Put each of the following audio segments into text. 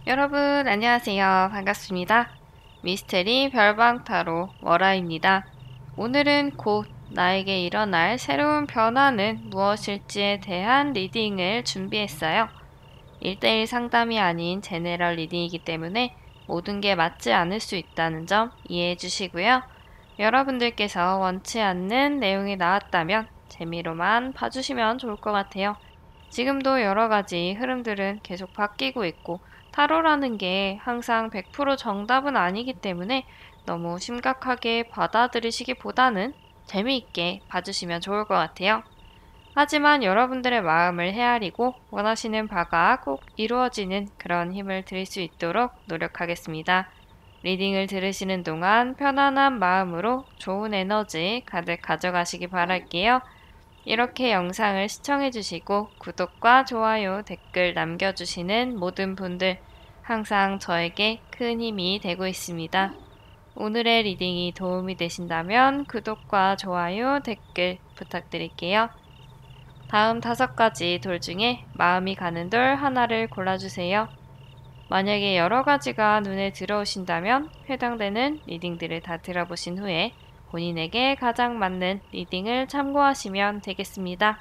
여러분 안녕하세요. 반갑습니다. 미스테리 별방타로 월아입니다. 오늘은 곧 나에게 일어날 새로운 변화는 무엇일지에 대한 리딩을 준비했어요. 1대1 상담이 아닌 제네럴 리딩이기 때문에 모든 게 맞지 않을 수 있다는 점 이해해 주시고요. 여러분들께서 원치 않는 내용이 나왔다면 재미로만 봐주시면 좋을 것 같아요. 지금도 여러 가지 흐름들은 계속 바뀌고 있고 타로라는 게 항상 100% 정답은 아니기 때문에 너무 심각하게 받아들이시기보다는 재미있게 봐주시면 좋을 것 같아요. 하지만 여러분들의 마음을 헤아리고 원하시는 바가 꼭 이루어지는 그런 힘을 드릴 수 있도록 노력하겠습니다. 리딩을 들으시는 동안 편안한 마음으로 좋은 에너지 가득 가져가시기 바랄게요. 이렇게 영상을 시청해주시고 구독과 좋아요, 댓글 남겨주시는 모든 분들 항상 저에게 큰 힘이 되고 있습니다. 오늘의 리딩이 도움이 되신다면 구독과 좋아요, 댓글 부탁드릴게요. 다음 5가지 돌 중에 마음이 가는 돌 하나를 골라주세요. 만약에 여러 가지가 눈에 들어오신다면 해당되는 리딩들을 다 들어보신 후에 본인에게 가장 맞는 리딩을 참고하시면 되겠습니다.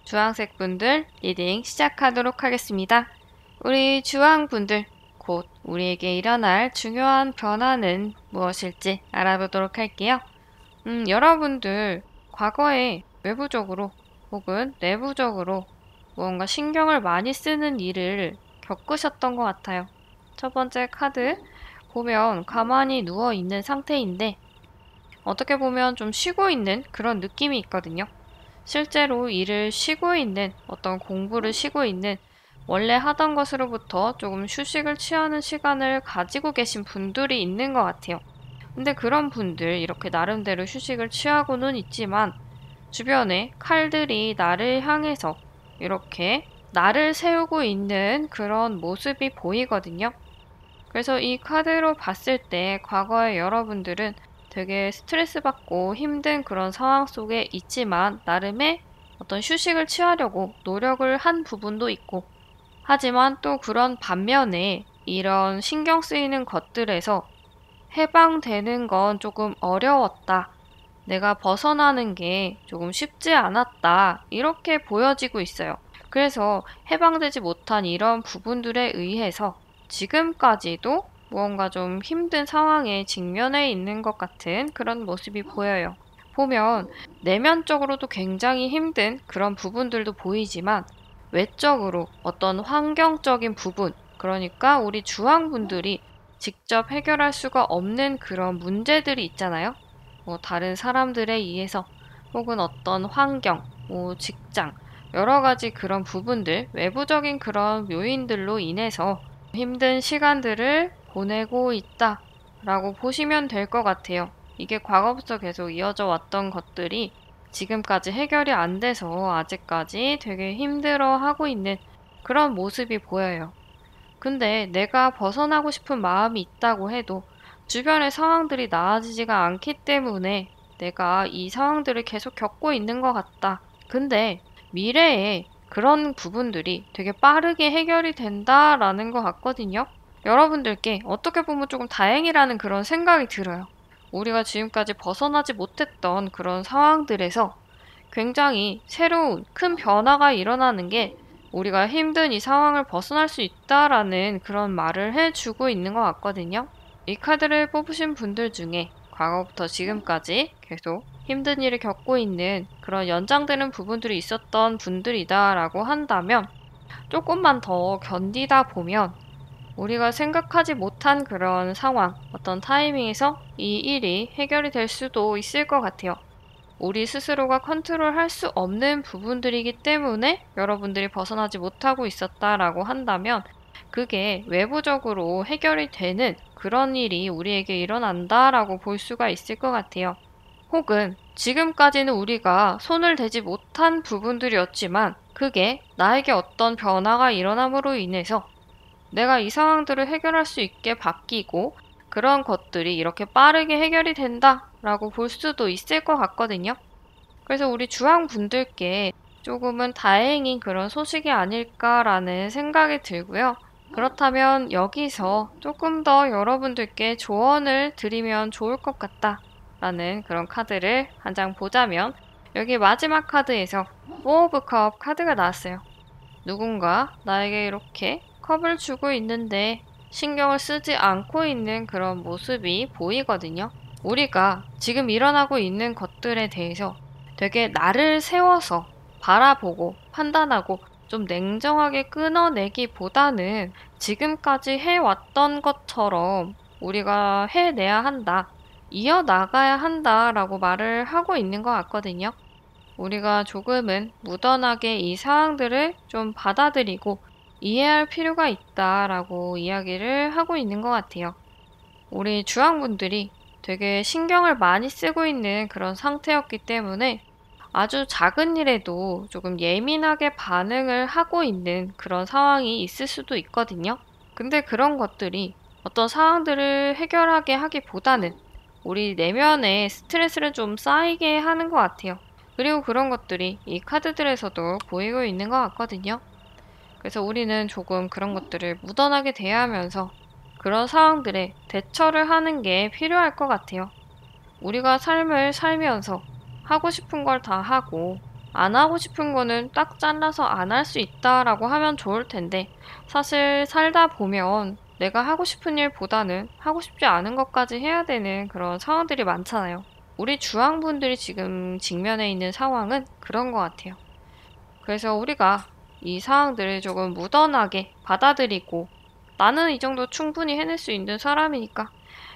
주황색 분들 리딩 시작하도록 하겠습니다. 우리 주황 분들, 곧 우리에게 일어날 중요한 변화는 무엇일지 알아보도록 할게요. 여러분들 과거에 외부적으로 혹은 내부적으로 무언가 신경을 많이 쓰는 일을 겪으셨던 것 같아요. 첫 번째 카드 보면 가만히 누워 있는 상태인데 어떻게 보면 좀 쉬고 있는 그런 느낌이 있거든요. 실제로 일을 쉬고 있는 어떤 공부를 쉬고 있는 원래 하던 것으로부터 조금 휴식을 취하는 시간을 가지고 계신 분들이 있는 것 같아요. 근데 그런 분들 이렇게 나름대로 휴식을 취하고는 있지만 주변에 칼들이 나를 향해서 이렇게 나를 세우고 있는 그런 모습이 보이거든요. 그래서 이 카드로 봤을 때 과거의 여러분들은 되게 스트레스 받고 힘든 그런 상황 속에 있지만 나름의 어떤 휴식을 취하려고 노력을 한 부분도 있고 하지만 또 그런 반면에 이런 신경 쓰이는 것들에서 해방되는 건 조금 어려웠다. 내가 벗어나는 게 조금 쉽지 않았다. 이렇게 보여지고 있어요. 그래서 해방되지 못한 이런 부분들에 의해서 지금까지도 무언가 좀 힘든 상황에 직면해 있는 것 같은 그런 모습이 보여요. 보면 내면적으로도 굉장히 힘든 그런 부분들도 보이지만 외적으로 어떤 환경적인 부분, 그러니까 우리 주황분들이 직접 해결할 수가 없는 그런 문제들이 있잖아요. 뭐 다른 사람들에 의해서 혹은 어떤 환경, 뭐 직장, 여러 가지 그런 부분들, 외부적인 그런 요인들로 인해서 힘든 시간들을 보내고 있다라고 보시면 될 것 같아요. 이게 과거부터 계속 이어져 왔던 것들이 지금까지 해결이 안 돼서 아직까지 되게 힘들어 하고 있는 그런 모습이 보여요. 근데 내가 벗어나고 싶은 마음이 있다고 해도 주변의 상황들이 나아지지가 않기 때문에 내가 이 상황들을 계속 겪고 있는 것 같다. 근데 미래에 그런 부분들이 되게 빠르게 해결이 된다라는 것 같거든요. 여러분들께 어떻게 보면 조금 다행이라는 그런 생각이 들어요. 우리가 지금까지 벗어나지 못했던 그런 상황들에서 굉장히 새로운 큰 변화가 일어나는 게 우리가 힘든 이 상황을 벗어날 수 있다라는 그런 말을 해주고 있는 것 같거든요. 이 카드를 뽑으신 분들 중에 과거부터 지금까지 계속 힘든 일을 겪고 있는 그런 연장되는 부분들이 있었던 분들이다라고 한다면 조금만 더 견디다 보면 우리가 생각하지 못한 그런 상황, 어떤 타이밍에서 이 일이 해결이 될 수도 있을 것 같아요. 우리 스스로가 컨트롤할 수 없는 부분들이기 때문에 여러분들이 벗어나지 못하고 있었다라고 한다면 그게 외부적으로 해결이 되는 그런 일이 우리에게 일어난다라고 볼 수가 있을 것 같아요. 혹은 지금까지는 우리가 손을 대지 못한 부분들이었지만 그게 나에게 어떤 변화가 일어남으로 인해서 내가 이 상황들을 해결할 수 있게 바뀌고 그런 것들이 이렇게 빠르게 해결이 된다라고 볼 수도 있을 것 같거든요. 그래서 우리 주황분들께 조금은 다행인 그런 소식이 아닐까라는 생각이 들고요. 그렇다면 여기서 조금 더 여러분들께 조언을 드리면 좋을 것 같다라는 그런 카드를 한 장 보자면 여기 마지막 카드에서 포 오브 컵 카드가 나왔어요. 누군가 나에게 이렇게 컵을 주고 있는데 신경을 쓰지 않고 있는 그런 모습이 보이거든요. 우리가 지금 일어나고 있는 것들에 대해서 되게 나를 세워서 바라보고 판단하고 좀 냉정하게 끊어내기보다는 지금까지 해왔던 것처럼 우리가 해내야 한다, 이어나가야 한다라고 말을 하고 있는 것 같거든요. 우리가 조금은 무던하게 이 상황들을 좀 받아들이고 이해할 필요가 있다라고 이야기를 하고 있는 것 같아요. 우리 주황분들이 되게 신경을 많이 쓰고 있는 그런 상태였기 때문에 아주 작은 일에도 조금 예민하게 반응을 하고 있는 그런 상황이 있을 수도 있거든요. 근데 그런 것들이 어떤 상황들을 해결하게 하기보다는 우리 내면에 스트레스를 좀 쌓이게 하는 것 같아요. 그리고 그런 것들이 이 카드들에서도 보이고 있는 것 같거든요. 그래서 우리는 조금 그런 것들을 무던하게 대하면서 그런 상황들에 대처를 하는 게 필요할 것 같아요. 우리가 삶을 살면서 하고 싶은 걸 다 하고 안 하고 싶은 거는 딱 잘라서 안 할 수 있다라고 하면 좋을 텐데 사실 살다 보면 내가 하고 싶은 일보다는 하고 싶지 않은 것까지 해야 되는 그런 상황들이 많잖아요. 우리 주황분들이 지금 직면해 있는 상황은 그런 것 같아요. 그래서 우리가 이 상황들을 조금 무던하게 받아들이고 나는 이 정도 충분히 해낼 수 있는 사람이니까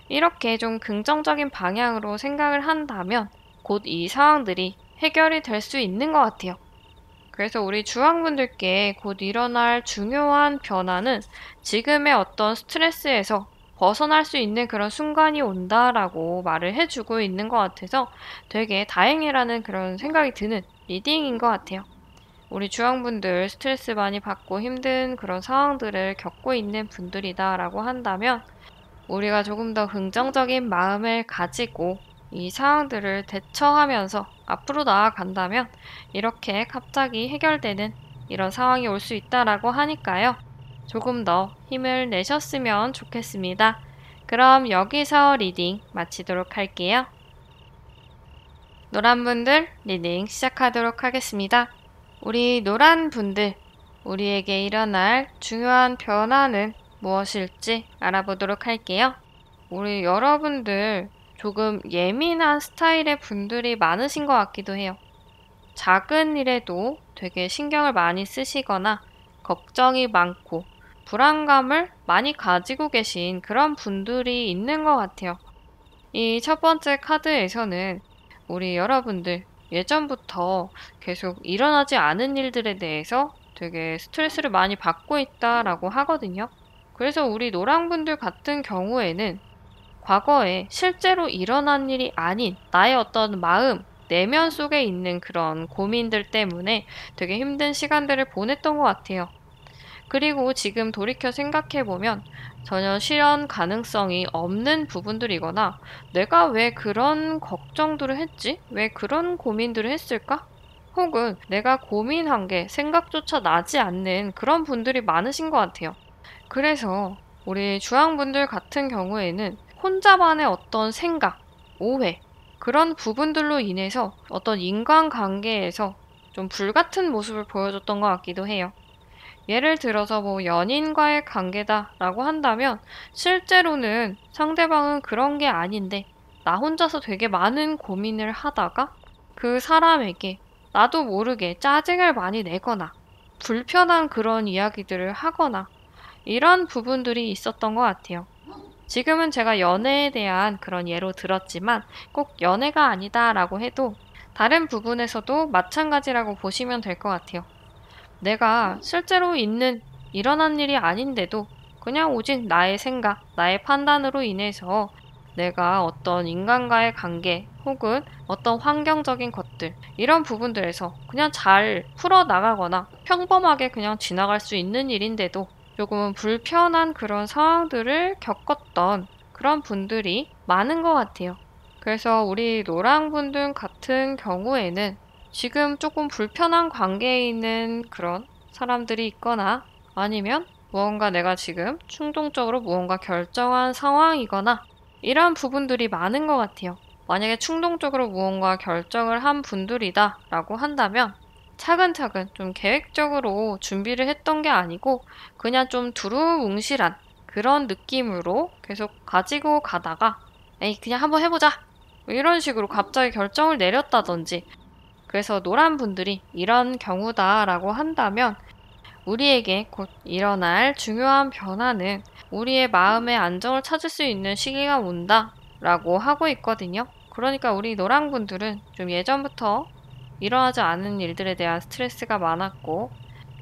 이렇게 좀 긍정적인 방향으로 생각을 한다면 곧 이 상황들이 해결이 될 수 있는 것 같아요. 그래서 우리 주황분들께 곧 일어날 중요한 변화는 지금의 어떤 스트레스에서 벗어날 수 있는 그런 순간이 온다라고 말을 해주고 있는 것 같아서 되게 다행이라는 그런 생각이 드는 리딩인 것 같아요. 우리 주황분들 스트레스 많이 받고 힘든 그런 상황들을 겪고 있는 분들이다라고 한다면 우리가 조금 더 긍정적인 마음을 가지고 이 상황들을 대처하면서 앞으로 나아간다면 이렇게 갑자기 해결되는 이런 상황이 올 수 있다라고 하니까요. 조금 더 힘을 내셨으면 좋겠습니다. 그럼 여기서 리딩 마치도록 할게요. 노란 분들 리딩 시작하도록 하겠습니다. 우리 노란 분들, 우리에게 일어날 중요한 변화는 무엇일지 알아보도록 할게요. 우리 여러분들 조금 예민한 스타일의 분들이 많으신 것 같기도 해요. 작은 일에도 되게 신경을 많이 쓰시거나 걱정이 많고 불안감을 많이 가지고 계신 그런 분들이 있는 것 같아요. 이 첫 번째 카드에서는 우리 여러분들 예전부터 계속 일어나지 않은 일들에 대해서 되게 스트레스를 많이 받고 있다라고 하거든요. 그래서 우리 노랑분들 같은 경우에는 과거에 실제로 일어난 일이 아닌 나의 어떤 마음, 내면 속에 있는 그런 고민들 때문에 되게 힘든 시간들을 보냈던 것 같아요. 그리고 지금 돌이켜 생각해보면 전혀 실현 가능성이 없는 부분들이거나 내가 왜 그런 걱정들을 했지? 왜 그런 고민들을 했을까? 혹은 내가 고민한 게 생각조차 나지 않는 그런 분들이 많으신 것 같아요. 그래서 우리 주황분들 같은 경우에는 혼자만의 어떤 생각, 오해, 그런 부분들로 인해서 어떤 인간관계에서 좀 불같은 모습을 보여줬던 것 같기도 해요. 예를 들어서 뭐 연인과의 관계다라고 한다면 실제로는 상대방은 그런 게 아닌데 나 혼자서 되게 많은 고민을 하다가 그 사람에게 나도 모르게 짜증을 많이 내거나 불편한 그런 이야기들을 하거나 이런 부분들이 있었던 것 같아요. 지금은 제가 연애에 대한 그런 예로 들었지만 꼭 연애가 아니다라고 해도 다른 부분에서도 마찬가지라고 보시면 될 것 같아요. 내가 실제로 일어난 일이 아닌데도 그냥 오직 나의 생각, 나의 판단으로 인해서 내가 어떤 인간과의 관계 혹은 어떤 환경적인 것들 이런 부분들에서 그냥 잘 풀어나가거나 평범하게 그냥 지나갈 수 있는 일인데도 조금은 불편한 그런 상황들을 겪었던 그런 분들이 많은 것 같아요. 그래서 우리 노랑분들 같은 경우에는 지금 조금 불편한 관계에 있는 그런 사람들이 있거나 아니면 무언가 내가 지금 충동적으로 무언가 결정한 상황이거나 이런 부분들이 많은 것 같아요. 만약에 충동적으로 무언가 결정을 한 분들이다 라고 한다면 차근차근 좀 계획적으로 준비를 했던 게 아니고 그냥 좀 두루뭉실한 그런 느낌으로 계속 가지고 가다가 에이 그냥 한번 해보자 뭐 이런 식으로 갑자기 결정을 내렸다든지 그래서 노란 분들이 이런 경우다라고 한다면 우리에게 곧 일어날 중요한 변화는 우리의 마음의 안정을 찾을 수 있는 시기가 온다라고 하고 있거든요. 그러니까 우리 노랑 분들은 좀 예전부터 일어나지 않은 일들에 대한 스트레스가 많았고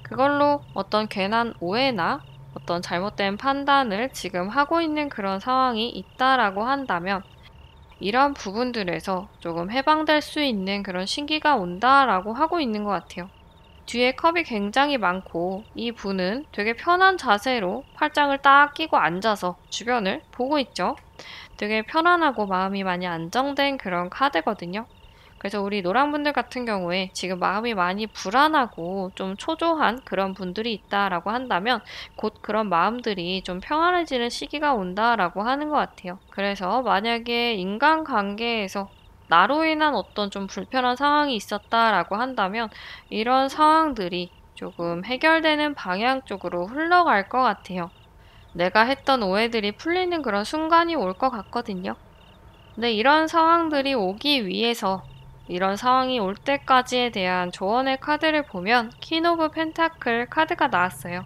그걸로 어떤 괜한 오해나 어떤 잘못된 판단을 지금 하고 있는 그런 상황이 있다라고 한다면 이런 부분들에서 조금 해방될 수 있는 그런 신기가 온다라고 하고 있는 것 같아요. 뒤에 컵이 굉장히 많고 이 분은 되게 편한 자세로 팔짱을 딱 끼고 앉아서 주변을 보고 있죠. 되게 편안하고 마음이 많이 안정된 그런 카드거든요. 그래서 우리 노랑분들 같은 경우에 지금 마음이 많이 불안하고 좀 초조한 그런 분들이 있다라고 한다면 곧 그런 마음들이 좀 평안해지는 시기가 온다라고 하는 것 같아요. 그래서 만약에 인간관계에서 나로 인한 어떤 좀 불편한 상황이 있었다라고 한다면 이런 상황들이 조금 해결되는 방향 쪽으로 흘러갈 것 같아요. 내가 했던 오해들이 풀리는 그런 순간이 올 것 같거든요. 근데 이런 상황들이 오기 위해서 이런 상황이 올 때까지에 대한 조언의 카드를 보면 퀸 오브 펜타클 카드가 나왔어요.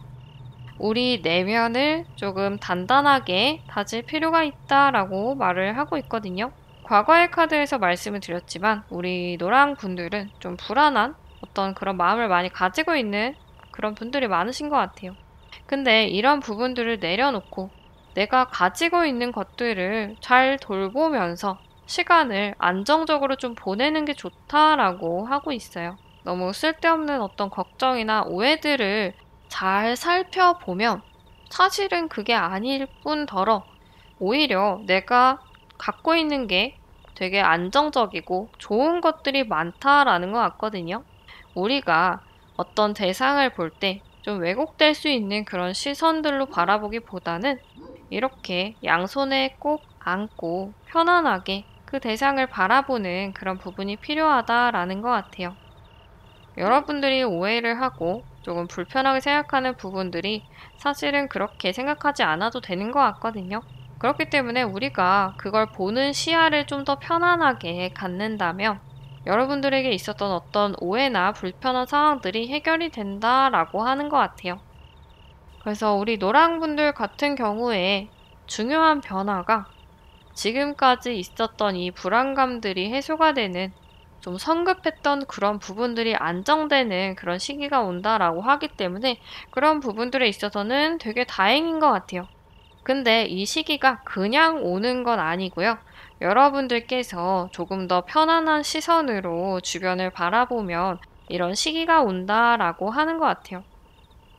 우리 내면을 조금 단단하게 다질 필요가 있다라고 말을 하고 있거든요. 과거의 카드에서 말씀을 드렸지만 우리 노랑 분들은 좀 불안한 어떤 그런 마음을 많이 가지고 있는 그런 분들이 많으신 것 같아요. 근데 이런 부분들을 내려놓고 내가 가지고 있는 것들을 잘 돌보면서 시간을 안정적으로 좀 보내는 게 좋다라고 하고 있어요. 너무 쓸데없는 어떤 걱정이나 오해들을 잘 살펴보면 사실은 그게 아닐 뿐더러 오히려 내가 갖고 있는 게 되게 안정적이고 좋은 것들이 많다라는 것 같거든요. 우리가 어떤 대상을 볼 때 좀 왜곡될 수 있는 그런 시선들로 바라보기보다는 이렇게 양손에 꼭 안고 편안하게 그 대상을 바라보는 그런 부분이 필요하다라는 것 같아요. 여러분들이 오해를 하고 조금 불편하게 생각하는 부분들이 사실은 그렇게 생각하지 않아도 되는 것 같거든요. 그렇기 때문에 우리가 그걸 보는 시야를 좀 더 편안하게 갖는다면 여러분들에게 있었던 어떤 오해나 불편한 상황들이 해결이 된다라고 하는 것 같아요. 그래서 우리 노랑분들 같은 경우에 중요한 변화가 지금까지 있었던 이 불안감들이 해소가 되는 좀 성급했던 그런 부분들이 안정되는 그런 시기가 온다라고 하기 때문에 그런 부분들에 있어서는 되게 다행인 것 같아요. 근데 이 시기가 그냥 오는 건 아니고요. 여러분들께서 조금 더 편안한 시선으로 주변을 바라보면 이런 시기가 온다라고 하는 것 같아요.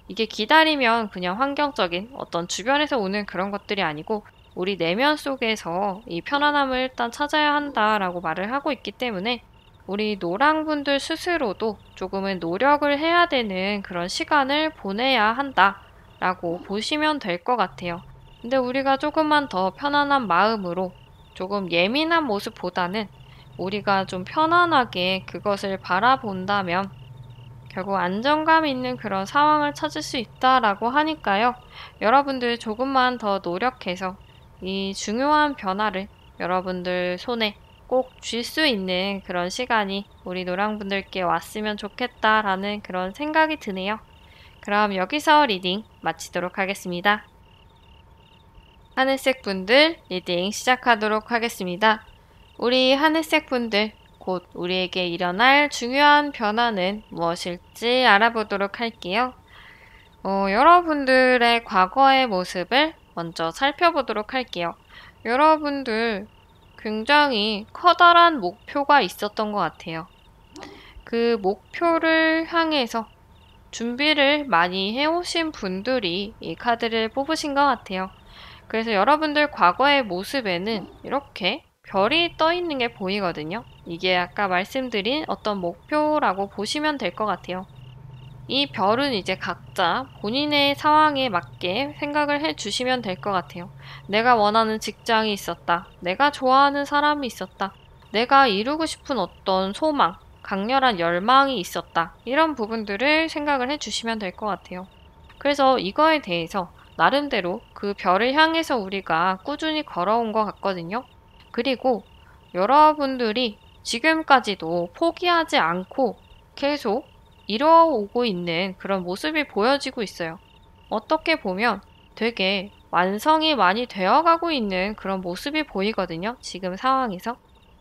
이게 기다리면 그냥 환경적인 어떤 주변에서 오는 그런 것들이 아니고 우리 내면 속에서 이 편안함을 일단 찾아야 한다라고 말을 하고 있기 때문에 우리 노랑분들 스스로도 조금은 노력을 해야 되는 그런 시간을 보내야 한다라고 보시면 될 것 같아요. 근데 우리가 조금만 더 편안한 마음으로 조금 예민한 모습보다는 우리가 좀 편안하게 그것을 바라본다면 결국 안정감 있는 그런 상황을 찾을 수 있다라고 하니까요. 여러분들 조금만 더 노력해서 이 중요한 변화를 여러분들 손에 꼭 쥘 수 있는 그런 시간이 우리 노랑분들께 왔으면 좋겠다라는 그런 생각이 드네요. 그럼 여기서 리딩 마치도록 하겠습니다. 하늘색 분들 리딩 시작하도록 하겠습니다. 우리 하늘색 분들 곧 우리에게 일어날 중요한 변화는 무엇일지 알아보도록 할게요. 여러분들의 과거의 모습을 먼저 살펴보도록 할게요. 여러분들 굉장히 커다란 목표가 있었던 것 같아요. 그 목표를 향해서 준비를 많이 해오신 분들이 이 카드를 뽑으신 것 같아요. 그래서 여러분들 과거의 모습에는 이렇게 별이 떠 있는 게 보이거든요. 이게 아까 말씀드린 어떤 목표라고 보시면 될 것 같아요. 이 별은 이제 각자 본인의 상황에 맞게 생각을 해 주시면 될 것 같아요. 내가 원하는 직장이 있었다. 내가 좋아하는 사람이 있었다. 내가 이루고 싶은 어떤 소망, 강렬한 열망이 있었다. 이런 부분들을 생각을 해 주시면 될 것 같아요. 그래서 이거에 대해서 나름대로 그 별을 향해서 우리가 꾸준히 걸어온 것 같거든요. 그리고 여러분들이 지금까지도 포기하지 않고 계속 이뤄오고 있는 그런 모습이 보여지고 있어요. 어떻게 보면 되게 완성이 많이 되어가고 있는 그런 모습이 보이거든요. 지금 상황에서.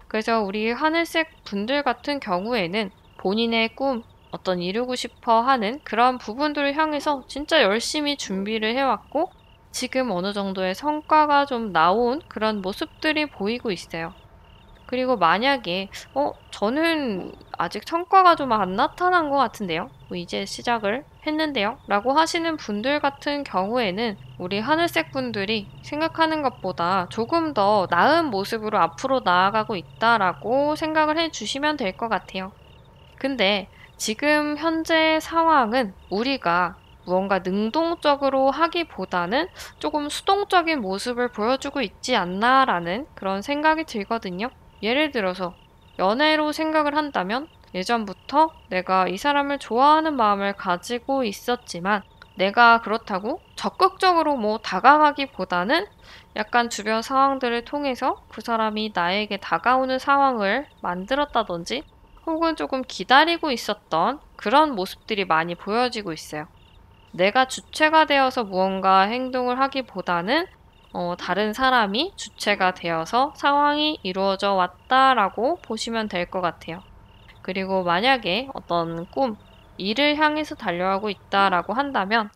그래서 우리 하늘색 분들 같은 경우에는 본인의 꿈, 어떤 이루고 싶어 하는 그런 부분들을 향해서 진짜 열심히 준비를 해왔고 지금 어느 정도의 성과가 좀 나온 그런 모습들이 보이고 있어요. 그리고 만약에 저는 아직 성과가 좀 안 나타난 것 같은데요. 이제 시작을 했는데요. 라고 하시는 분들 같은 경우에는 우리 하늘색 분들이 생각하는 것보다 조금 더 나은 모습으로 앞으로 나아가고 있다라고 생각을 해주시면 될 것 같아요. 근데 지금 현재 상황은 우리가 무언가 능동적으로 하기보다는 조금 수동적인 모습을 보여주고 있지 않나라는 그런 생각이 들거든요. 예를 들어서 연애로 생각을 한다면 예전부터 내가 이 사람을 좋아하는 마음을 가지고 있었지만 내가 그렇다고 적극적으로 다가가기보다는 약간 주변 상황들을 통해서 그 사람이 나에게 다가오는 상황을 만들었다든지 혹은 조금 기다리고 있었던 그런 모습들이 많이 보여지고 있어요. 내가 주체가 되어서 무언가 행동을 하기보다는 다른 사람이 주체가 되어서 상황이 이루어져 왔다라고 보시면 될 것 같아요. 그리고 만약에 어떤 꿈, 일을 향해서 달려가고 있다라고 한다면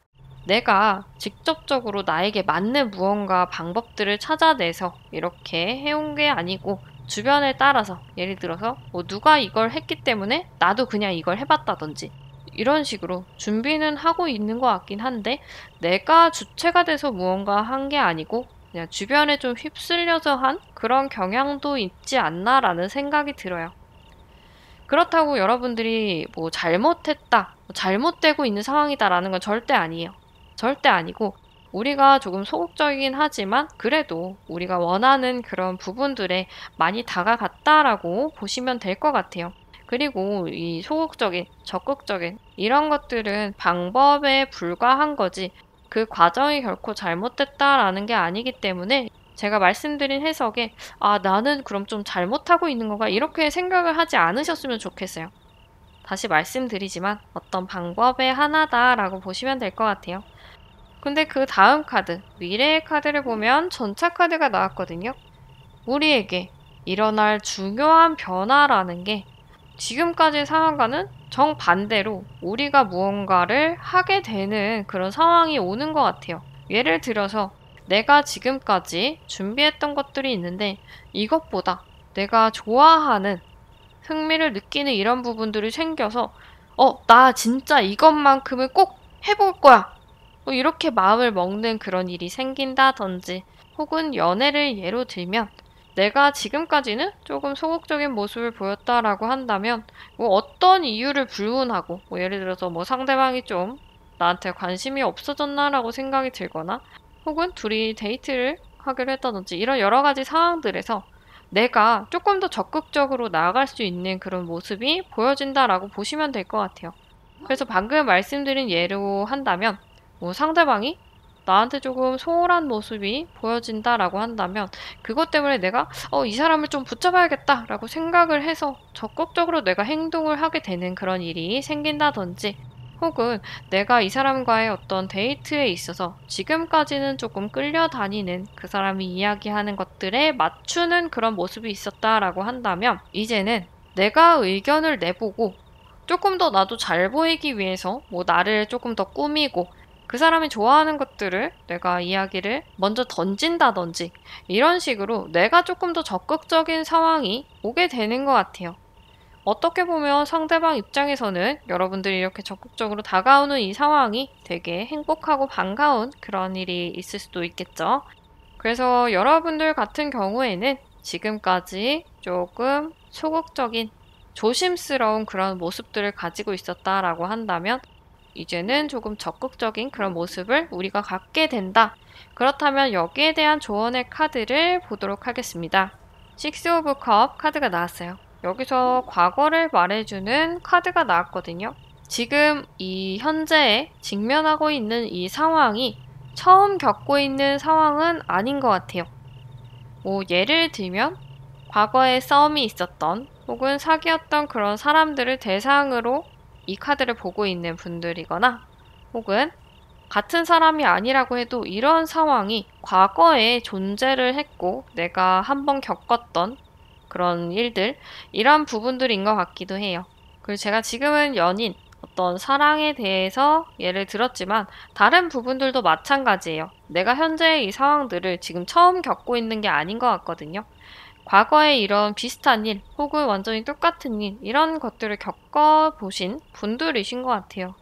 내가 직접적으로 나에게 맞는 무언가 방법들을 찾아내서 이렇게 해온 게 아니고 주변에 따라서 예를 들어서 누가 이걸 했기 때문에 나도 그냥 이걸 해봤다든지 이런 식으로 준비는 하고 있는 것 같긴 한데 내가 주체가 돼서 무언가 한 게 아니고 그냥 주변에 좀 휩쓸려서 한 그런 경향도 있지 않나라는 생각이 들어요. 그렇다고 여러분들이 잘못했다, 잘못되고 있는 상황이다라는 건 절대 아니에요. 절대 아니고 우리가 조금 소극적이긴 하지만 그래도 우리가 원하는 그런 부분들에 많이 다가갔다라고 보시면 될 것 같아요. 그리고 이 소극적인, 적극적인 이런 것들은 방법에 불과한 거지 그 과정이 결코 잘못됐다라는 게 아니기 때문에 제가 말씀드린 해석에 나는 그럼 좀 잘못하고 있는 건가 이렇게 생각을 하지 않으셨으면 좋겠어요. 다시 말씀드리지만 어떤 방법의 하나다라고 보시면 될 것 같아요. 근데 그 다음 카드, 미래의 카드를 보면 전차 카드가 나왔거든요. 우리에게 일어날 중요한 변화라는 게 지금까지의 상황과는 정반대로 우리가 무언가를 하게 되는 그런 상황이 오는 것 같아요. 예를 들어서 내가 지금까지 준비했던 것들이 있는데 이것보다 내가 좋아하는 흥미를 느끼는 이런 부분들이 생겨서 나 진짜 이것만큼은 꼭 해볼 거야. 이렇게 마음을 먹는 그런 일이 생긴다든지 혹은 연애를 예로 들면 내가 지금까지는 조금 소극적인 모습을 보였다라고 한다면 어떤 이유를 불문하고 예를 들어서 상대방이 좀 나한테 관심이 없어졌나라고 생각이 들거나 혹은 둘이 데이트를 하기로 했다든지 이런 여러 가지 상황들에서 내가 조금 더 적극적으로 나아갈 수 있는 그런 모습이 보여진다라고 보시면 될 것 같아요. 그래서 방금 말씀드린 예로 한다면 상대방이 나한테 조금 소홀한 모습이 보여진다라고 한다면 그것 때문에 내가 이 사람을 좀 붙잡아야겠다라고 생각을 해서 적극적으로 내가 행동을 하게 되는 그런 일이 생긴다든지 혹은 내가 이 사람과의 어떤 데이트에 있어서 지금까지는 조금 끌려다니는 그 사람이 이야기하는 것들에 맞추는 그런 모습이 있었다라고 한다면 이제는 내가 의견을 내보고 조금 더 나도 잘 보이기 위해서 나를 조금 더 꾸미고 그 사람이 좋아하는 것들을 내가 이야기를 먼저 던진다든지 이런 식으로 내가 조금 더 적극적인 상황이 오게 되는 것 같아요. 어떻게 보면 상대방 입장에서는 여러분들이 이렇게 적극적으로 다가오는 이 상황이 되게 행복하고 반가운 그런 일이 있을 수도 있겠죠. 그래서 여러분들 같은 경우에는 지금까지 조금 소극적인 조심스러운 그런 모습들을 가지고 있었다라고 한다면 이제는 조금 적극적인 그런 모습을 우리가 갖게 된다. 그렇다면 여기에 대한 조언의 카드를 보도록 하겠습니다. 식스 오브 컵 카드가 나왔어요. 여기서 과거를 말해주는 카드가 나왔거든요. 지금 이 현재에 직면하고 있는 이 상황이 처음 겪고 있는 상황은 아닌 것 같아요. 뭐 예를 들면 과거에 싸움이 있었던 혹은 사귀었던 그런 사람들을 대상으로 이 카드를 보고 있는 분들이거나 혹은 같은 사람이 아니라고 해도 이런 상황이 과거에 존재를 했고 내가 한번 겪었던 그런 일들, 이런 부분들인 것 같기도 해요. 그리고 제가 지금은 연인, 어떤 사랑에 대해서 예를 들었지만 다른 부분들도 마찬가지예요. 내가 현재 이 상황들을 지금 처음 겪고 있는 게 아닌 것 같거든요. 과거에 이런 비슷한 일 혹은 완전히 똑같은 일, 이런 것들을 겪어보신 분들이신 것 같아요.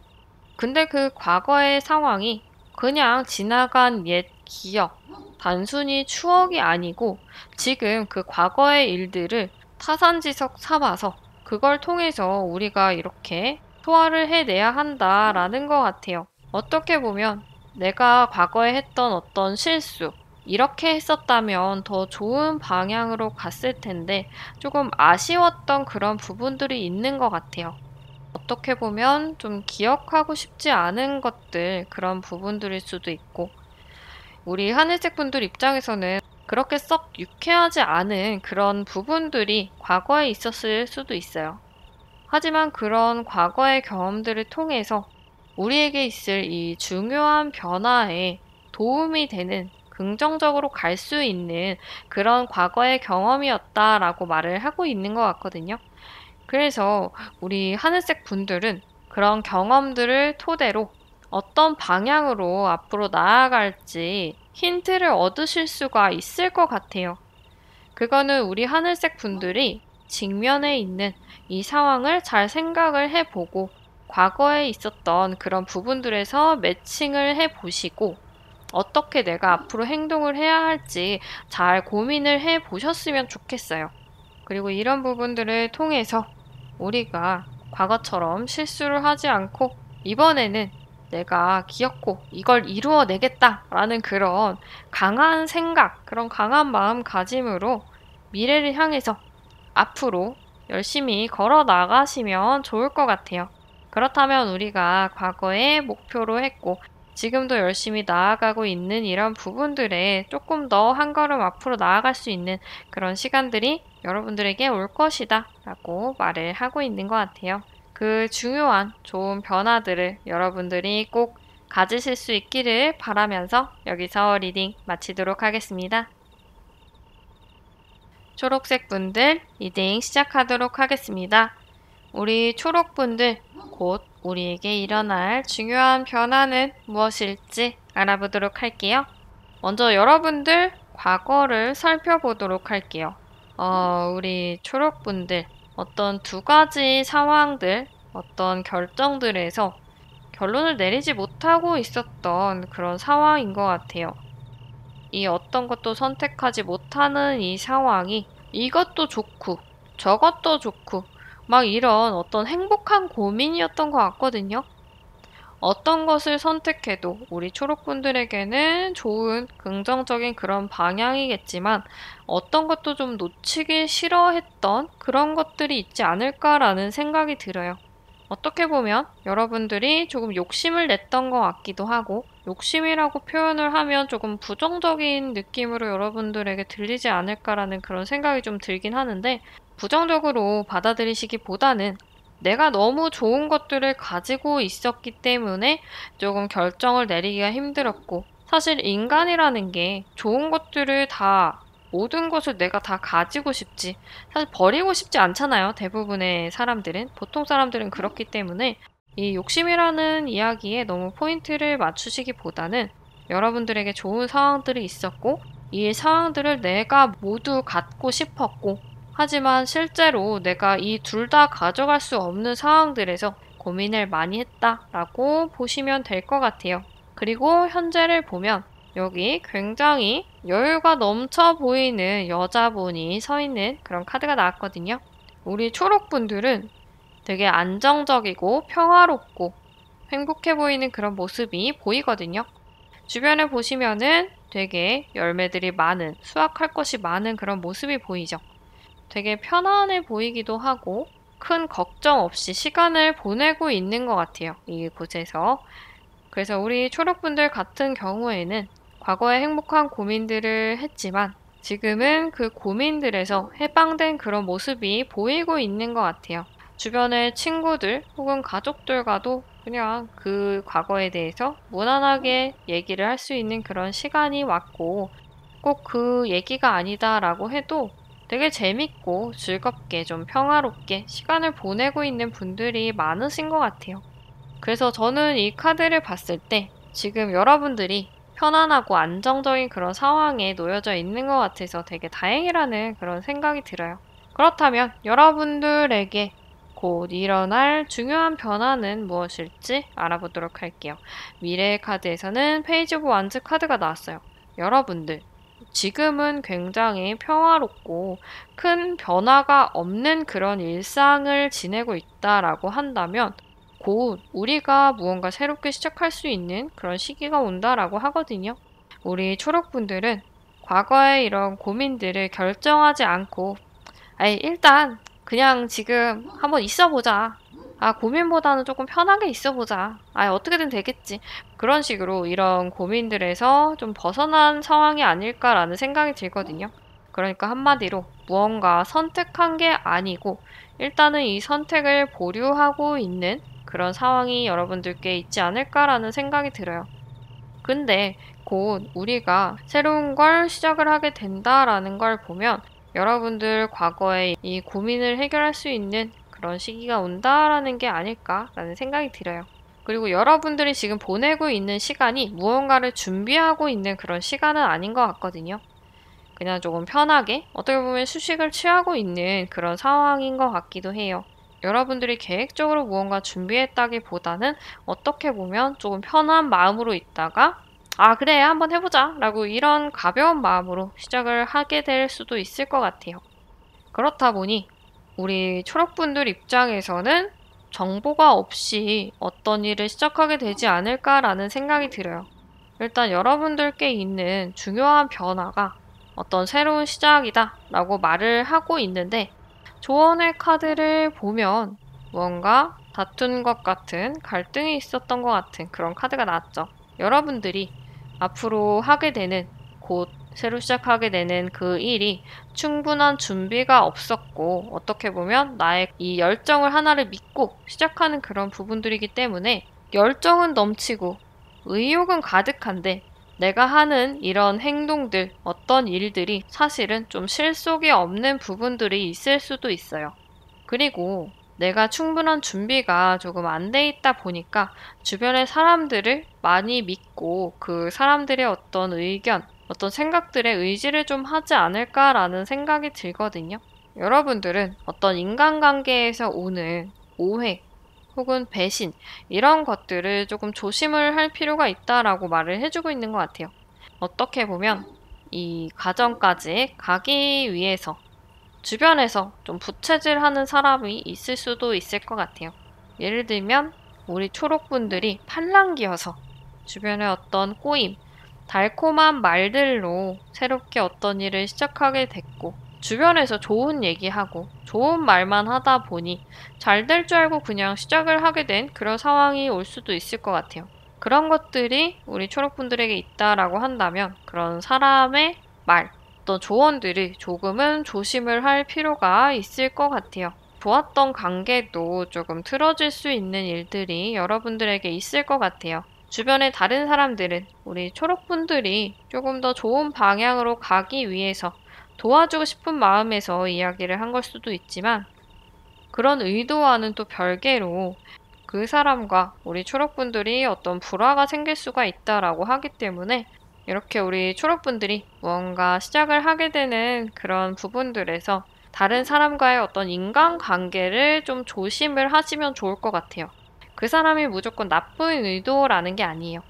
근데 그 과거의 상황이 그냥 지나간 옛 기억, 단순히 추억이 아니고 지금 그 과거의 일들을 타산지석 삼아서 그걸 통해서 우리가 이렇게 소화를 해내야 한다라는 것 같아요. 어떻게 보면 내가 과거에 했던 어떤 실수, 이렇게 했었다면 더 좋은 방향으로 갔을 텐데 조금 아쉬웠던 그런 부분들이 있는 것 같아요. 어떻게 보면 좀 기억하고 싶지 않은 것들, 그런 부분들일 수도 있고, 우리 하늘색 분들 입장에서는 그렇게 썩 유쾌하지 않은 그런 부분들이 과거에 있었을 수도 있어요. 하지만 그런 과거의 경험들을 통해서 우리에게 있을 이 중요한 변화에 도움이 되는 긍정적으로 갈 수 있는 그런 과거의 경험이었다라고 말을 하고 있는 것 같거든요. 그래서 우리 하늘색 분들은 그런 경험들을 토대로 어떤 방향으로 앞으로 나아갈지 힌트를 얻으실 수가 있을 것 같아요. 그거는 우리 하늘색 분들이 직면에 있는 이 상황을 잘 생각을 해보고 과거에 있었던 그런 부분들에서 매칭을 해보시고 어떻게 내가 앞으로 행동을 해야 할지 잘 고민을 해보셨으면 좋겠어요. 그리고 이런 부분들을 통해서 우리가 과거처럼 실수를 하지 않고 이번에는 내가 기억코 이걸 이루어내겠다라는 그런 강한 생각, 그런 강한 마음가짐으로 미래를 향해서 앞으로 열심히 걸어 나가시면 좋을 것 같아요. 그렇다면 우리가 과거에 목표로 했고 지금도 열심히 나아가고 있는 이런 부분들에 조금 더 한 걸음 앞으로 나아갈 수 있는 그런 시간들이 여러분들에게 올 것이다 라고 말을 하고 있는 것 같아요. 그 중요한 좋은 변화들을 여러분들이 꼭 가지실 수 있기를 바라면서 여기서 리딩 마치도록 하겠습니다. 초록색 분들 리딩 시작하도록 하겠습니다. 우리 초록분들 곧 우리에게 일어날 중요한 변화는 무엇일지 알아보도록 할게요. 먼저 여러분들 과거를 살펴보도록 할게요. 우리 초록분들 어떤 두 가지 상황들, 어떤 결정들에서 결론을 내리지 못하고 있었던 그런 상황인 것 같아요. 이 어떤 것도 선택하지 못하는 이 상황이 이것도 좋고 저것도 좋고 막 이런 어떤 행복한 고민이었던 것 같거든요. 어떤 것을 선택해도 우리 초록분들에게는 좋은 긍정적인 그런 방향이겠지만 어떤 것도 좀 놓치기 싫어했던 그런 것들이 있지 않을까라는 생각이 들어요. 어떻게 보면 여러분들이 조금 욕심을 냈던 것 같기도 하고 욕심이라고 표현을 하면 조금 부정적인 느낌으로 여러분들에게 들리지 않을까라는 그런 생각이 좀 들긴 하는데 부정적으로 받아들이시기보다는 내가 너무 좋은 것들을 가지고 있었기 때문에 조금 결정을 내리기가 힘들었고 사실 인간이라는 게 좋은 것들을 다 모든 것을 내가 다 가지고 싶지 사실 버리고 싶지 않잖아요. 대부분의 사람들은 보통 사람들은 그렇기 때문에 이 욕심이라는 이야기에 너무 포인트를 맞추시기보다는 여러분들에게 좋은 상황들이 있었고 이 상황들을 내가 모두 갖고 싶었고 하지만 실제로 내가 이 둘 다 가져갈 수 없는 상황들에서 고민을 많이 했다라고 보시면 될 것 같아요. 그리고 현재를 보면 여기 굉장히 여유가 넘쳐 보이는 여자분이 서 있는 그런 카드가 나왔거든요. 우리 초록분들은 되게 안정적이고 평화롭고 행복해 보이는 그런 모습이 보이거든요. 주변에 보시면은 되게 열매들이 많은, 수확할 것이 많은 그런 모습이 보이죠. 되게 편안해 보이기도 하고 큰 걱정 없이 시간을 보내고 있는 것 같아요. 이곳에서. 그래서 우리 초록분들 같은 경우에는 과거에 행복한 고민들을 했지만 지금은 그 고민들에서 해방된 그런 모습이 보이고 있는 것 같아요. 주변의 친구들 혹은 가족들과도 그냥 그 과거에 대해서 무난하게 얘기를 할 수 있는 그런 시간이 왔고 꼭 그 얘기가 아니다라고 해도 되게 재밌고 즐겁게 좀 평화롭게 시간을 보내고 있는 분들이 많으신 것 같아요. 그래서 저는 이 카드를 봤을 때 지금 여러분들이 편안하고 안정적인 그런 상황에 놓여져 있는 것 같아서 되게 다행이라는 그런 생각이 들어요. 그렇다면 여러분들에게 곧 일어날 중요한 변화는 무엇일지 알아보도록 할게요. 미래의 카드에서는 페이지 오브 완즈 카드가 나왔어요. 여러분들, 지금은 굉장히 평화롭고 큰 변화가 없는 그런 일상을 지내고 있다라고 한다면 곧 우리가 무언가 새롭게 시작할 수 있는 그런 시기가 온다라고 하거든요. 우리 초록분들은 과거의 이런 고민들을 결정하지 않고 일단 그냥 지금 한번 있어보자. 고민보다는 조금 편하게 있어보자. 어떻게든 되겠지. 그런 식으로 이런 고민들에서 좀 벗어난 상황이 아닐까라는 생각이 들거든요. 그러니까 한마디로 무언가 선택한 게 아니고 일단은 이 선택을 보류하고 있는 그런 상황이 여러분들께 있지 않을까라는 생각이 들어요. 근데 곧 우리가 새로운 걸 시작을 하게 된다라는 걸 보면 여러분들 과거에 이 고민을 해결할 수 있는 그런 시기가 온다라는 게 아닐까라는 생각이 들어요. 그리고 여러분들이 지금 보내고 있는 시간이 무언가를 준비하고 있는 그런 시간은 아닌 것 같거든요. 그냥 조금 편하게 어떻게 보면 휴식을 취하고 있는 그런 상황인 것 같기도 해요. 여러분들이 계획적으로 무언가 준비했다기보다는 어떻게 보면 조금 편한 마음으로 있다가 그래 한번 해보자 라고 이런 가벼운 마음으로 시작을 하게 될 수도 있을 것 같아요. 그렇다 보니 우리 초록분들 입장에서는 정보가 없이 어떤 일을 시작하게 되지 않을까라는 생각이 들어요. 일단 여러분들께 있는 중요한 변화가 어떤 새로운 시작이다 라고 말을 하고 있는데 조언의 카드를 보면 뭔가 다툰 것 같은 갈등이 있었던 것 같은 그런 카드가 나왔죠. 여러분들이 앞으로 하게 되는 곧 새로 시작하게 되는 그 일이 충분한 준비가 없었고 어떻게 보면 나의 이 열정을 하나를 믿고 시작하는 그런 부분들이기 때문에 열정은 넘치고 의욕은 가득한데 내가 하는 이런 행동들, 어떤 일들이 사실은 좀 실속이 없는 부분들이 있을 수도 있어요. 그리고 내가 충분한 준비가 조금 안 돼 있다 보니까 주변의 사람들을 많이 믿고 그 사람들의 어떤 의견, 어떤 생각들에 의지를 좀 하지 않을까라는 생각이 들거든요. 여러분들은 어떤 인간관계에서 오는 오해, 혹은 배신 이런 것들을 조금 조심을 할 필요가 있다라고 말을 해주고 있는 것 같아요. 어떻게 보면 이 가정까지 가기 위해서 주변에서 좀 부채질하는 사람이 있을 수도 있을 것 같아요. 예를 들면 우리 초록분들이 팔랑귀여서 주변에 어떤 꼬임, 달콤한 말들로 새롭게 어떤 일을 시작하게 됐고 주변에서 좋은 얘기하고 좋은 말만 하다 보니 잘 될 줄 알고 그냥 시작을 하게 된 그런 상황이 올 수도 있을 것 같아요. 그런 것들이 우리 초록분들에게 있다라고 한다면 그런 사람의 말, 어떤 조언들이 조금은 조심을 할 필요가 있을 것 같아요. 좋았던 관계도 조금 틀어질 수 있는 일들이 여러분들에게 있을 것 같아요. 주변의 다른 사람들은 우리 초록분들이 조금 더 좋은 방향으로 가기 위해서 도와주고 싶은 마음에서 이야기를 한 걸 수도 있지만 그런 의도와는 또 별개로 그 사람과 우리 초록분들이 어떤 불화가 생길 수가 있다라고 하기 때문에 이렇게 우리 초록분들이 무언가 시작을 하게 되는 그런 부분들에서 다른 사람과의 어떤 인간관계를 좀 조심을 하시면 좋을 것 같아요. 그 사람이 무조건 나쁜 의도라는 게 아니에요.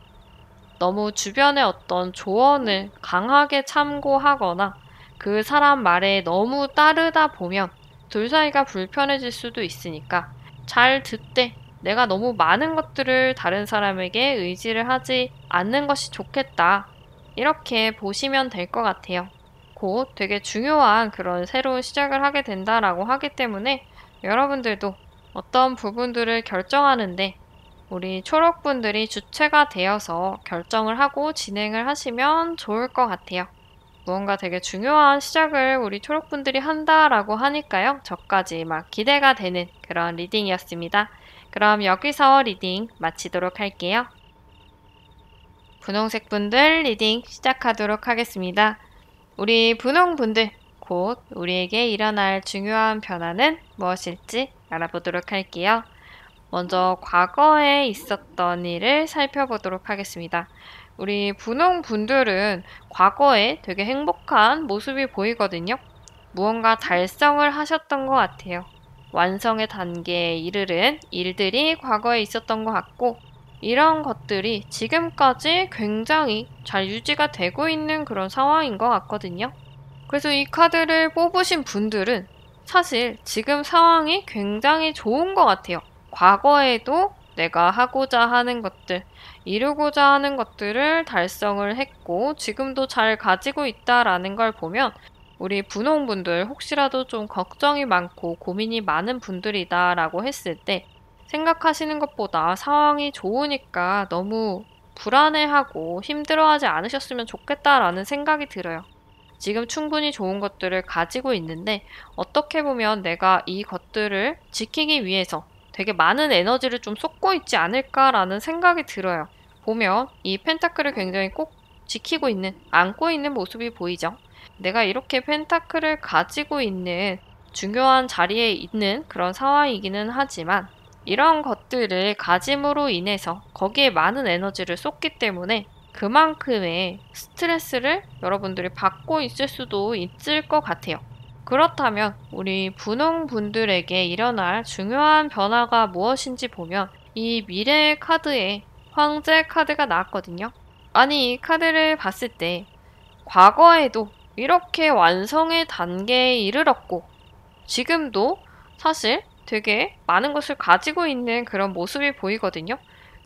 너무 주변의 어떤 조언을 강하게 참고하거나 그 사람 말에 너무 따르다 보면 둘 사이가 불편해질 수도 있으니까 잘 듣되 내가 너무 많은 것들을 다른 사람에게 의지를 하지 않는 것이 좋겠다. 이렇게 보시면 될 것 같아요. 곧 되게 중요한 그런 새로운 시작을 하게 된다라고 하기 때문에 여러분들도 어떤 부분들을 결정하는데 우리 초록분들이 주체가 되어서 결정을 하고 진행을 하시면 좋을 것 같아요. 무언가 되게 중요한 시작을 우리 초록분들이 한다라고 하니까요. 저까지 막 기대가 되는 그런 리딩이었습니다. 그럼 여기서 리딩 마치도록 할게요. 분홍색 분들 리딩 시작하도록 하겠습니다. 우리 분홍분들, 곧 우리에게 일어날 중요한 변화는 무엇일지 알아보도록 할게요. 먼저 과거에 있었던 일을 살펴보도록 하겠습니다. 우리 분홍분들은 과거에 되게 행복한 모습이 보이거든요. 무언가 달성을 하셨던 것 같아요. 완성의 단계에 이르른 일들이 과거에 있었던 것 같고 이런 것들이 지금까지 굉장히 잘 유지가 되고 있는 그런 상황인 것 같거든요. 그래서 이 카드를 뽑으신 분들은 사실 지금 상황이 굉장히 좋은 것 같아요. 과거에도 내가 하고자 하는 것들, 이루고자 하는 것들을 달성을 했고 지금도 잘 가지고 있다라는 걸 보면 우리 분홍분들 혹시라도 좀 걱정이 많고 고민이 많은 분들이다라고 했을 때 생각하시는 것보다 상황이 좋으니까 너무 불안해하고 힘들어하지 않으셨으면 좋겠다라는 생각이 들어요. 지금 충분히 좋은 것들을 가지고 있는데 어떻게 보면 내가 이 것들을 지키기 위해서 되게 많은 에너지를 좀 쏟고 있지 않을까라는 생각이 들어요. 보면 이 펜타클을 굉장히 꼭 지키고 있는, 안고 있는 모습이 보이죠. 내가 이렇게 펜타클을 가지고 있는 중요한 자리에 있는 그런 상황이기는 하지만 이런 것들을 가짐으로 인해서 거기에 많은 에너지를 쏟기 때문에 그만큼의 스트레스를 여러분들이 받고 있을 수도 있을 것 같아요. 그렇다면 우리 분홍분들에게 일어날 중요한 변화가 무엇인지 보면 이 미래의 카드에 황제 카드가 나왔거든요. 아니, 이 카드를 봤을 때 과거에도 이렇게 완성의 단계에 이르렀고 지금도 사실 되게 많은 것을 가지고 있는 그런 모습이 보이거든요.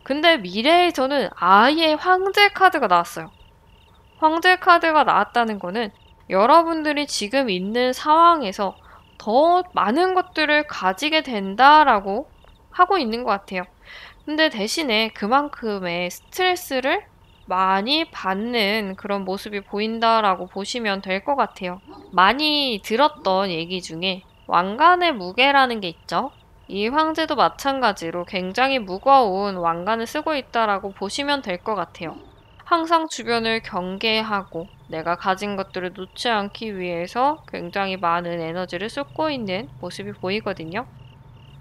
근데 미래에서는 아예 황제 카드가 나왔어요. 황제 카드가 나왔다는 거는 여러분들이 지금 있는 상황에서 더 많은 것들을 가지게 된다라고 하고 있는 것 같아요. 근데 대신에 그만큼의 스트레스를 많이 받는 그런 모습이 보인다라고 보시면 될 것 같아요. 많이 들었던 얘기 중에 왕관의 무게라는 게 있죠. 이 황제도 마찬가지로 굉장히 무거운 왕관을 쓰고 있다라고 보시면 될 것 같아요. 항상 주변을 경계하고 내가 가진 것들을 놓지 않기 위해서 굉장히 많은 에너지를 쏟고 있는 모습이 보이거든요.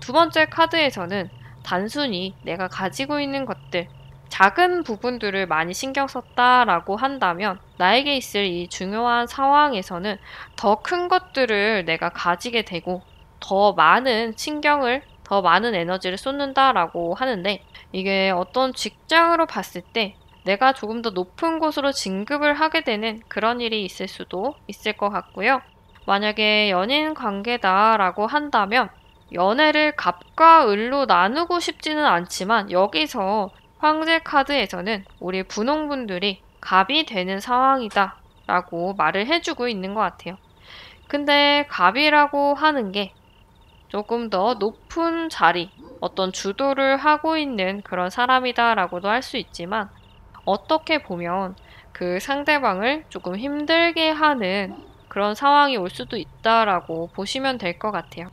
두 번째 카드에서는 단순히 내가 가지고 있는 것들, 작은 부분들을 많이 신경 썼다라고 한다면 나에게 있을 이 중요한 상황에서는 더 큰 것들을 내가 가지게 되고 더 많은 신경을, 더 많은 에너지를 쏟는다라고 하는데 이게 어떤 직장으로 봤을 때 내가 조금 더 높은 곳으로 진급을 하게 되는 그런 일이 있을 수도 있을 것 같고요. 만약에 연인 관계다라고 한다면 연애를 갑과 을로 나누고 싶지는 않지만 여기서 황제 카드에서는 우리 분홍분들이 갑이 되는 상황이다 라고 말을 해주고 있는 것 같아요. 근데 갑이라고 하는 게 조금 더 높은 자리, 어떤 주도를 하고 있는 그런 사람이다라고도 할 수 있지만 어떻게 보면 그 상대방을 조금 힘들게 하는 그런 상황이 올 수도 있다라고 보시면 될 것 같아요.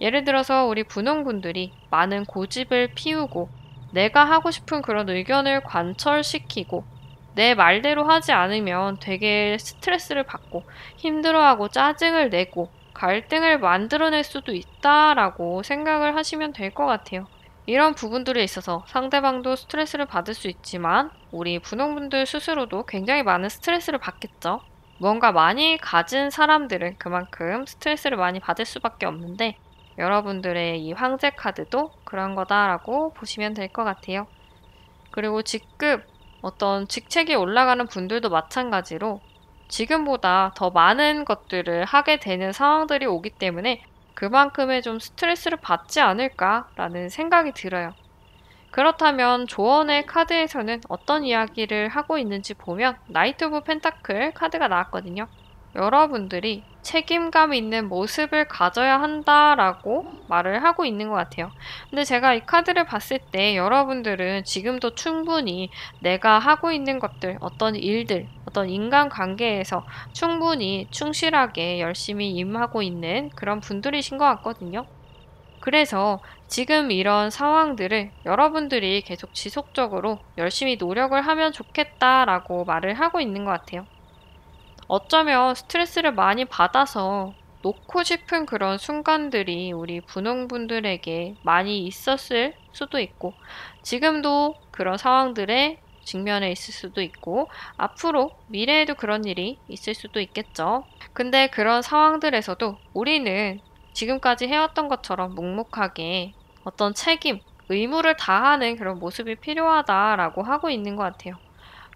예를 들어서 우리 분홍분들이 많은 고집을 피우고 내가 하고 싶은 그런 의견을 관철시키고 내 말대로 하지 않으면 되게 스트레스를 받고 힘들어하고 짜증을 내고 갈등을 만들어낼 수도 있다라고 생각을 하시면 될 것 같아요. 이런 부분들에 있어서 상대방도 스트레스를 받을 수 있지만 우리 분홍분들 스스로도 굉장히 많은 스트레스를 받겠죠. 무언가 많이 가진 사람들은 그만큼 스트레스를 많이 받을 수밖에 없는데 여러분들의 이 황제 카드도 그런 거다라고 보시면 될 것 같아요. 그리고 직급, 어떤 직책이 올라가는 분들도 마찬가지로 지금보다 더 많은 것들을 하게 되는 상황들이 오기 때문에 그만큼의 좀 스트레스를 받지 않을까라는 생각이 들어요. 그렇다면 조언의 카드에서는 어떤 이야기를 하고 있는지 보면 나이트 오브 펜타클 카드가 나왔거든요. 여러분들이 책임감 있는 모습을 가져야 한다라고 말을 하고 있는 것 같아요. 근데 제가 이 카드를 봤을 때 여러분들은 지금도 충분히 내가 하고 있는 것들, 어떤 일들, 어떤 인간관계에서 충분히 충실하게 열심히 임하고 있는 그런 분들이신 것 같거든요. 그래서 지금 이런 상황들을 여러분들이 계속 지속적으로 열심히 노력을 하면 좋겠다라고 말을 하고 있는 것 같아요. 어쩌면 스트레스를 많이 받아서 놓고 싶은 그런 순간들이 우리 분홍분들에게 많이 있었을 수도 있고, 지금도 그런 상황들에 직면해 있을 수도 있고, 앞으로 미래에도 그런 일이 있을 수도 있겠죠. 근데 그런 상황들에서도 우리는 지금까지 해왔던 것처럼 묵묵하게 어떤 책임, 의무를 다하는 그런 모습이 필요하다라고 하고 있는 것 같아요.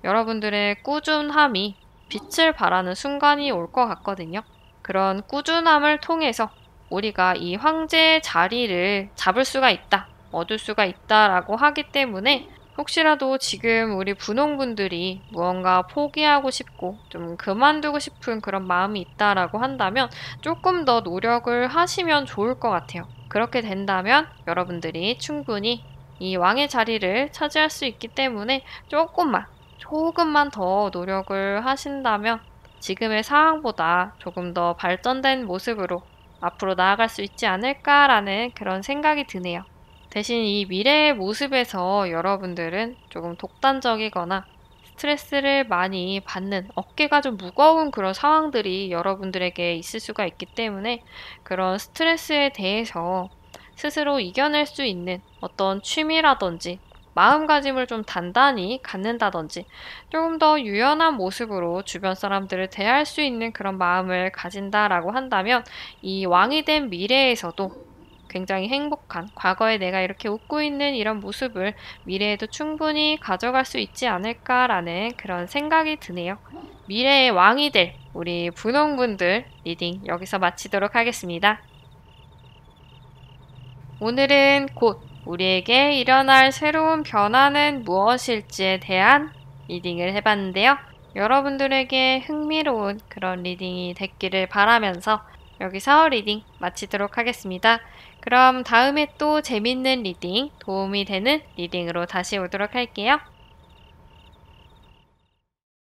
여러분들의 꾸준함이 빛을 발하는 순간이 올 것 같거든요. 그런 꾸준함을 통해서 우리가 이 황제의 자리를 잡을 수가 있다, 얻을 수가 있다라고 하기 때문에 혹시라도 지금 우리 분홍분들이 무언가 포기하고 싶고 좀 그만두고 싶은 그런 마음이 있다라고 한다면 조금 더 노력을 하시면 좋을 것 같아요. 그렇게 된다면 여러분들이 충분히 이 왕의 자리를 차지할 수 있기 때문에 조금만 더 노력을 하신다면 지금의 상황보다 조금 더 발전된 모습으로 앞으로 나아갈 수 있지 않을까라는 그런 생각이 드네요. 대신 이 미래의 모습에서 여러분들은 조금 독단적이거나 스트레스를 많이 받는 어깨가 좀 무거운 그런 상황들이 여러분들에게 있을 수가 있기 때문에 그런 스트레스에 대해서 스스로 이겨낼 수 있는 어떤 취미라든지 마음가짐을 좀 단단히 갖는다든지 조금 더 유연한 모습으로 주변 사람들을 대할 수 있는 그런 마음을 가진다라고 한다면 이 왕이 된 미래에서도 굉장히 행복한 과거에 내가 이렇게 웃고 있는 이런 모습을 미래에도 충분히 가져갈 수 있지 않을까라는 그런 생각이 드네요. 미래의 왕이 될 우리 분홍분들 리딩 여기서 마치도록 하겠습니다. 오늘은 곧 우리에게 일어날 새로운 변화는 무엇일지에 대한 리딩을 해봤는데요. 여러분들에게 흥미로운 그런 리딩이 됐기를 바라면서 여기서 리딩 마치도록 하겠습니다. 그럼 다음에 또 재밌는 리딩, 도움이 되는 리딩으로 다시 오도록 할게요.